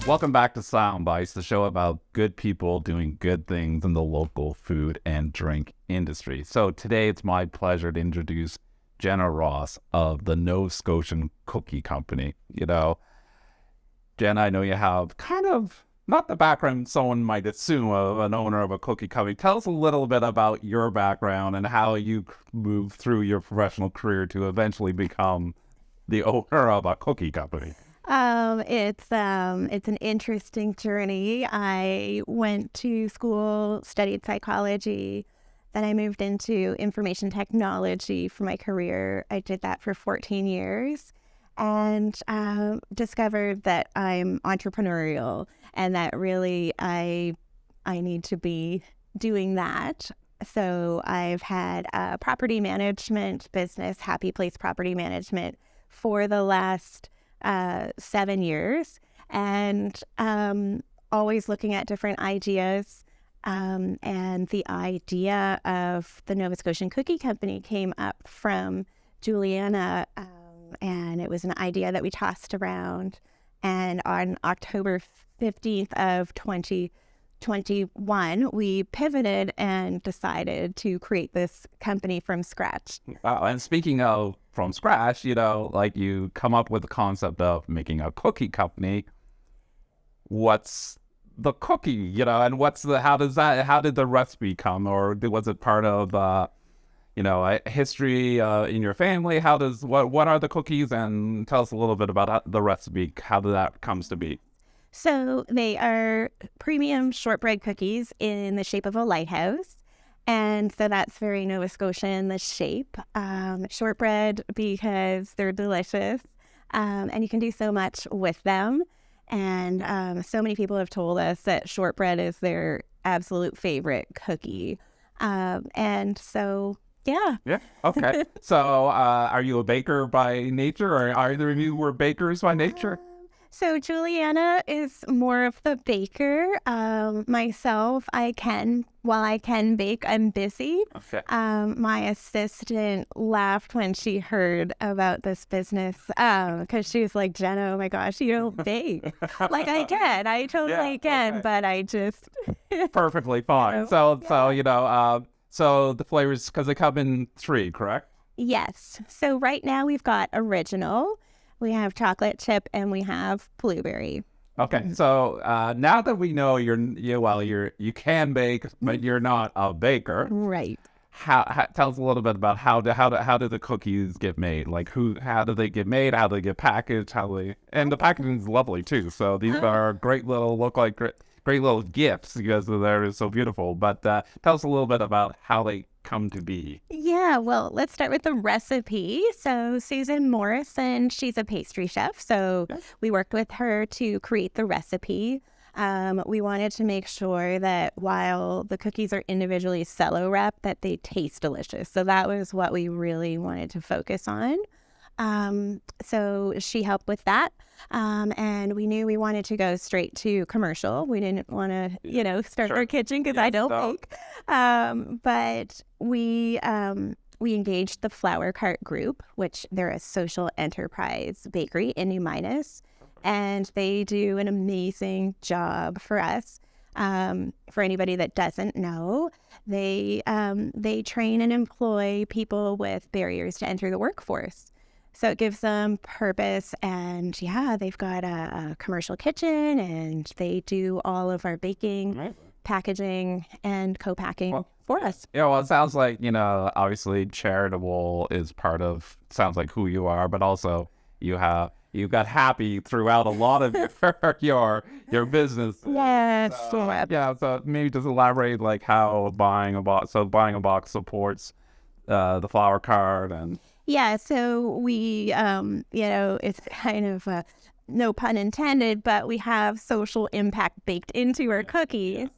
Welcome back to Soundbites, the show about good people doing good things in the local food and drink industry. So today it's my pleasure to introduce Jenna Ross of the Nova Scotian Cookie Company. You know, Jenna, I know you have kind of not the background someone might assume of an owner of a cookie company. Tell us a little bit about your background and how you moved through your professional career to eventually become the owner of a cookie company. It's an interesting journey. I went to school, studied psychology, then I moved into information technology for my career. I did that for 14 years and discovered that I'm entrepreneurial and that really I need to be doing that. So I've had a property management business, Happy Place Property Management, for the last 7 years, and always looking at different ideas. And the idea of the Nova Scotian Cookie Company came up from Juliana, and it was an idea that we tossed around. And on October 15th of 2021, we pivoted and decided to create this company from scratch. Wow. And speaking of from scratch, you know, like you come up with the concept of making a cookie company. What's the cookie, you know, and how did the recipe come, or was it part of, a history in your family? What are the cookies, and tell us a little bit about the recipe, how that comes to be. So they are premium shortbread cookies in the shape of a lighthouse. And so that's very Nova Scotian, the shape. Shortbread because they're delicious, and you can do so much with them. And so many people have told us that shortbread is their absolute favorite cookie. And so, yeah. Yeah, okay. So are you a baker by nature, or either of you were bakers by nature? So Juliana is more of the baker. Myself, while I can bake, I'm busy. Okay. My assistant laughed when she heard about this business because she was like, Jenna, oh my gosh, you don't bake. Like I can. I totally can, okay. But I just... Perfectly fine. So the flavors, because they come in 3, correct? Yes. So right now we've got original, we have chocolate chip, and we have blueberry. Okay, so now that we know you can bake, but you're not a baker, right? Tell us a little bit about how do the cookies get made? Like how do they get made? How do they get packaged? And the packaging is lovely too. So these are great little gifts because they're so beautiful. But tell us a little bit about how they come to be. Yeah, well, let's start with the recipe. So Susan Morrison, she's a pastry chef. So we worked with her to create the recipe. We wanted to make sure that while the cookies are individually cello wrapped, that they taste delicious. So that was what we really wanted to focus on. So she helped with that. And we knew we wanted to go straight to commercial. We didn't want to, start our kitchen because I don't bake. But we engaged the Flower Cart Group, which they're a social enterprise bakery in New Minas, and they do an amazing job for us. For anybody that doesn't know, they train and employ people with barriers to enter the workforce. So it gives them purpose, and they've got a commercial kitchen, and they do all of our baking, packaging, and co-packing for us. Yeah, well, it sounds like, obviously charitable is part of, sounds like who you are, but also you've got happy throughout a lot of your business. Yes. So maybe just elaborate like how buying a box supports the Flower Cart and... Yeah, so we, it's kind of no pun intended, but we have social impact baked into our cookies.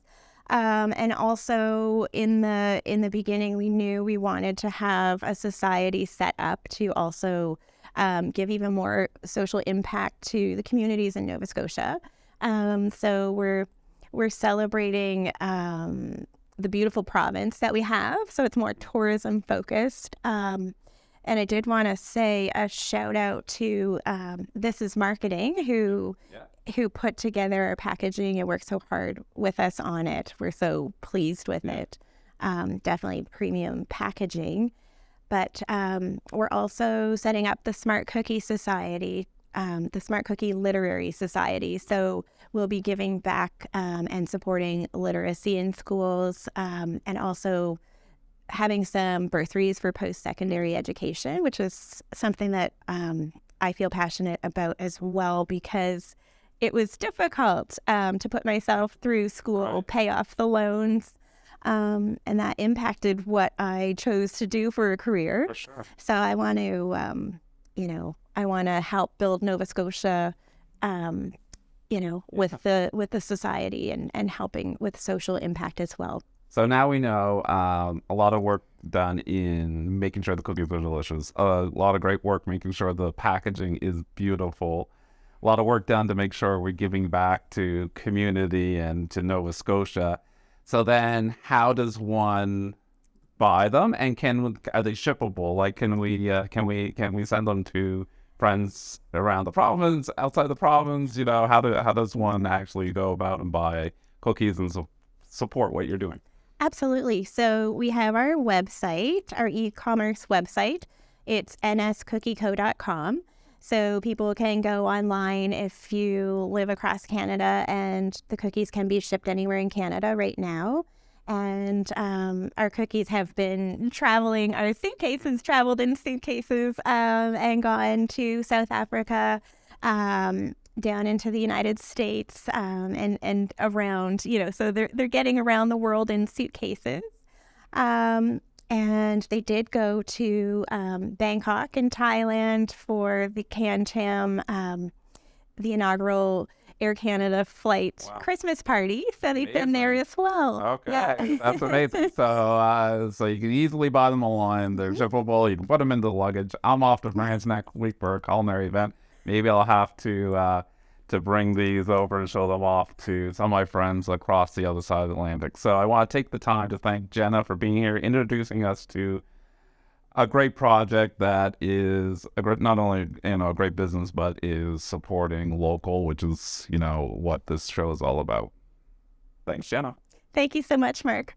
And also in the beginning, we knew we wanted to have a society set up to also give even more social impact to the communities in Nova Scotia. So we're celebrating the beautiful province that we have. So it's more tourism focused. And I did want to say a shout out to This Is Marketing, who put together our packaging and worked so hard with us on it. We're so pleased with it. Definitely premium packaging. But we're also setting up the Smart Cookie Society, the Smart Cookie Literary Society. So we'll be giving back and supporting literacy in schools, and also having some bursaries for post-secondary education, which is something that I feel passionate about as well, because it was difficult to put myself through school, pay off the loans, and that impacted what I chose to do for a career. For sure. So I want to, I want to help build Nova Scotia, with the society and helping with social impact as well. So now we know a lot of work done in making sure the cookies are delicious. A lot of great work making sure the packaging is beautiful. A lot of work done to make sure we're giving back to community and to Nova Scotia. So then how does one buy them, and are they shippable? Like, can we send them to friends around the province, outside the province? How does one actually go about and buy cookies and support what you're doing? Absolutely. So we have our website, our e-commerce website. It's nscookieco.com. So people can go online if you live across Canada, and the cookies can be shipped anywhere in Canada right now. And our cookies have been traveling, our suitcases traveled in suitcases and gone to South Africa, down into the United States, and around, so they're getting around the world in suitcases. And they did go to Bangkok in Thailand for the Can-Tam, the inaugural Air Canada flight Christmas party. So they've been there as well. Okay, Yeah. That's amazing. So you can easily buy them online. They're shippable. You can put them in the luggage. I'm off to France next week for a culinary event. Maybe I'll have to bring these over and show them off to some of my friends across the other side of the Atlantic. So I want to take the time to thank Jenna for being here, introducing us to a great project that is not only a great business, but is supporting local, which is what this show is all about. Thanks, Jenna. Thank you so much, Mark.